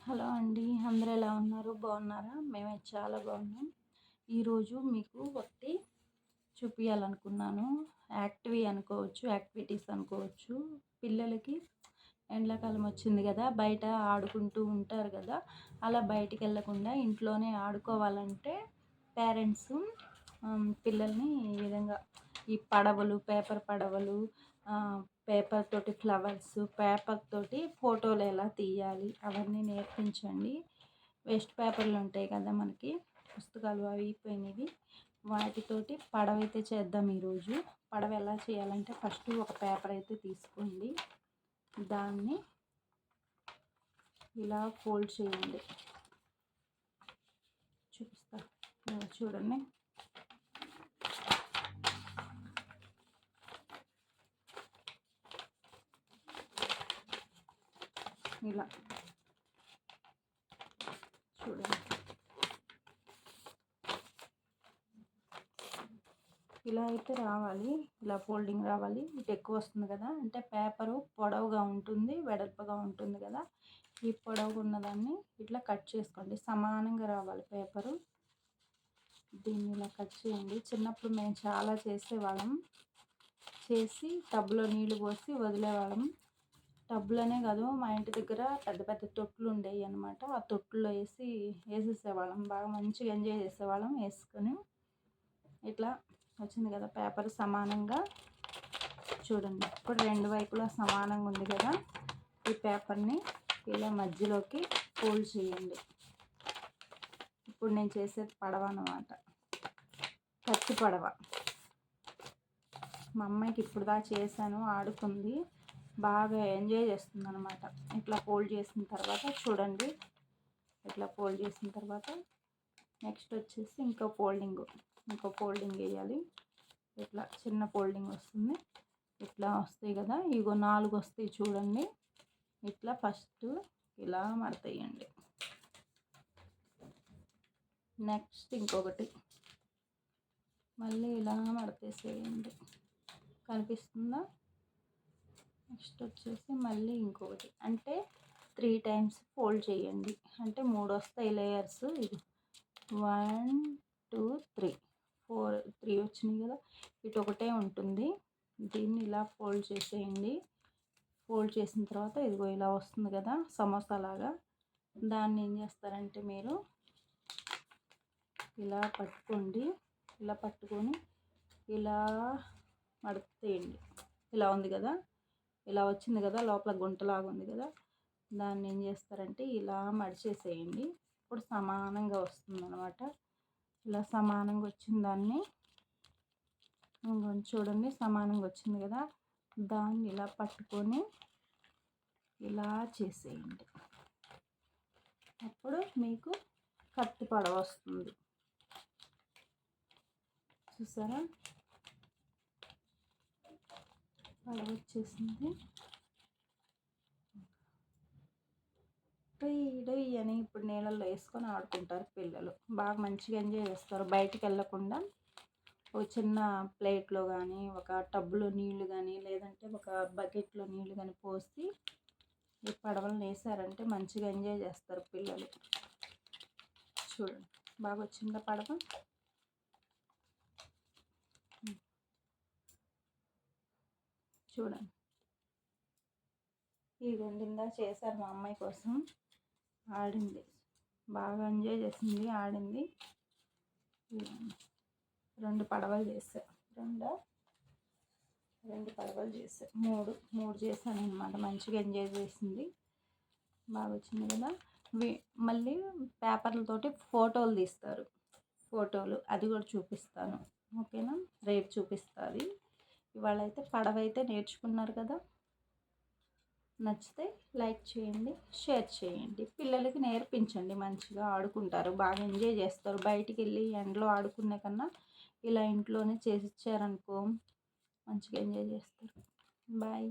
Hello అండి. అందరూ ఎలా ఉన్నారు? బాగున్నారా? మేమైతే చాలా బాగున్నాం. ఈరోజు మీకు ఒకటి చూపియాలనుకున్నాను. యాక్టివిటీస్ అనుకోవచ్చు. పిల్లలకి ఎండాకాలం వచ్చింది కదా, బయట ఆడుకుంటూ ఉంటారు కదా, అలా బయటికి వెళ్ళకుండా ఇంట్లోనే ఆడుకోవాలంటే పేరెంట్స్ పిల్లల్ని ఈ విధంగా ఈ పడవలు, పేపర్ పడవలు, పేపర్ తోటి ఫ్లవర్స్, పేపర్ తోటి ఫోటోలు ఎలా తీయాలి అవన్నీ నేర్పించండి. వేస్ట్ పేపర్లు ఉంటాయి కదా మనకి, పుస్తకాలు అవి అయిపోయినవి, వాటితోటి పడవ అయితే చేద్దాం ఈరోజు. పడవ ఎలా చేయాలంటే ఫస్ట్ ఒక పేపర్ అయితే తీసుకోండి, దాన్ని ఇలా ఫోల్డ్ చేయండి. చూపిస్తా చూడండి. ఇలా చూడండి, ఇలా అయితే రావాలి. ఇలా ఫోల్డింగ్ రావాలి. ఇటు ఎక్కువ వస్తుంది కదా, అంటే పేపరు పొడవుగా ఉంటుంది, వెడల్పుగా ఉంటుంది కదా. ఈ పొడవుగా ఉన్నదాన్ని ఇట్లా కట్ చేసుకోండి. సమానంగా రావాలి పేపరు. దీన్ని ఇలా కట్ చేయండి. చిన్నప్పుడు మేము చాలా చేసేవాళ్ళం. చేసి టబ్లో నీళ్ళు పోసి వదిలేవాళ్ళం. టబ్బులనే కాదు, మా ఇంటి దగ్గర పెద్ద పెద్ద తొట్లు ఉండేవి అనమాట. ఆ తొట్టులో వేసేసేవాళ్ళం. బాగా మంచిగా ఎంజాయ్ చేసేవాళ్ళం వేసుకొని. ఇట్లా వచ్చింది కదా పేపర్ సమానంగా. చూడండి, ఇప్పుడు రెండు వైపులా సమానంగా ఉంది కదా. ఈ పేపర్ని ఇలా మధ్యలోకి ఫోల్డ్ చేయండి. ఇప్పుడు నేను చేసేది పడవ అన్నమాట, కత్తి పడవ. మా అమ్మాయికి ఇప్పుడు దాకా చేశాను, ఆడుకుంది, బాగా ఎంజాయ్ చేస్తుంది అనమాట. ఇట్లా ఫోల్డ్ చేసిన తర్వాత చూడండి, ఇట్లా ఫోల్డ్ చేసిన తర్వాత నెక్స్ట్ వచ్చేసి ఇంకో ఫోల్డింగ్ వేయాలి. ఇట్లా చిన్న ఫోల్డింగ్ వస్తుంది. ఇట్లా వస్తాయి కదా, ఇగో 4 వస్తాయి చూడండి. ఇట్లా ఫస్ట్ ఇలా మడతేయండి. నెక్స్ట్ ఇంకొకటి మళ్ళీ ఇలా మడతేసేయండి. కనిపిస్తుందా? నెక్స్ట్ వచ్చేసి మళ్ళీ ఇంకొకటి, అంటే 3 టైమ్స్ ఫోల్డ్ చేయండి. అంటే 3 వస్తాయి లేయర్స్. ఇది 1 2 3 4 3 వచ్చినాయి కదా. ఇటు ఒకటే ఉంటుంది. దీన్ని ఇలా ఫోల్డ్ చేసేయండి. ఫోల్డ్ చేసిన తర్వాత ఇదిగో ఇలా వస్తుంది కదా సమోసా లాగా. దాన్ని ఏం చేస్తారంటే మీరు ఇలా పట్టుకోండి. ఇలా పట్టుకొని ఇలా మడతేయండి. ఇలా ఉంది కదా, ఇలా వచ్చింది కదా, లోపల గుంటలాగా ఉంది కదా. దాన్ని ఏం చేస్తారంటే ఇలా మడిచేసేయండి. ఇప్పుడు సమానంగా వస్తుంది అనమాట. ఇలా సమానంగా వచ్చిన దాన్ని చూడండి, సమానంగా వచ్చింది కదా, దాన్ని ఇలా పట్టుకొని ఇలా చేసేయండి. అప్పుడు మీకు కత్తి పడవ వస్తుంది. చూసారా, పడవ వచ్చేసింది. డొయ్ అని ఇప్పుడు నీళ్ళల్లో వేసుకొని ఆడుకుంటారు పిల్లలు. బాగా మంచిగా ఎంజాయ్ చేస్తారు. బయటికి వెళ్ళకుండా ఒక చిన్న ప్లేట్లో కానీ, ఒక టబ్లో నీళ్ళు కానీ, లేదంటే ఒక బకెట్లో నీళ్ళు కానీ పోసి ఈ పడవలను వేసారంటే మంచిగా ఎంజాయ్ చేస్తారు పిల్లలు. చూడండి, బాగా వచ్చిందా పడవ? చూడండి, ఈ రెండిందా చేశారు మా అమ్మాయి కోసం. ఆడింది, బాగా ఎంజాయ్ చేసింది, ఆడింది. 2 పడవలు చేశాను. 2 పడవలు చేశాను. 3 చేశాను అనమాట. మంచిగా ఎంజాయ్ చేసింది, బాగా వచ్చింది కదా. మళ్ళీ పేపర్లతోటి ఫోటోలు తీస్తారు. ఫోటోలు అది కూడా చూపిస్తాను, ఓకేనా? రేపు చూపిస్తుంది. ఇవాళ అయితే పడవ అయితే నేర్చుకున్నారు కదా. నచ్చితే లైక్ చేయండి, షేర్ చేయండి. పిల్లలకి నేర్పించండి, మంచిగా ఆడుకుంటారు, బాగా ఎంజాయ్ చేస్తారు. బయటికి వెళ్ళి ఎండలో ఆడుకునే కన్నా ఇలా ఇంట్లోనే చేసి ఇచ్చారనుకో మంచిగా ఎంజాయ్ చేస్తారు. బాయ్.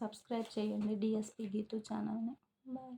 సబ్స్క్రైబ్ చేయండి డిఎస్పి గీతు ఛానల్ని. బాయ్.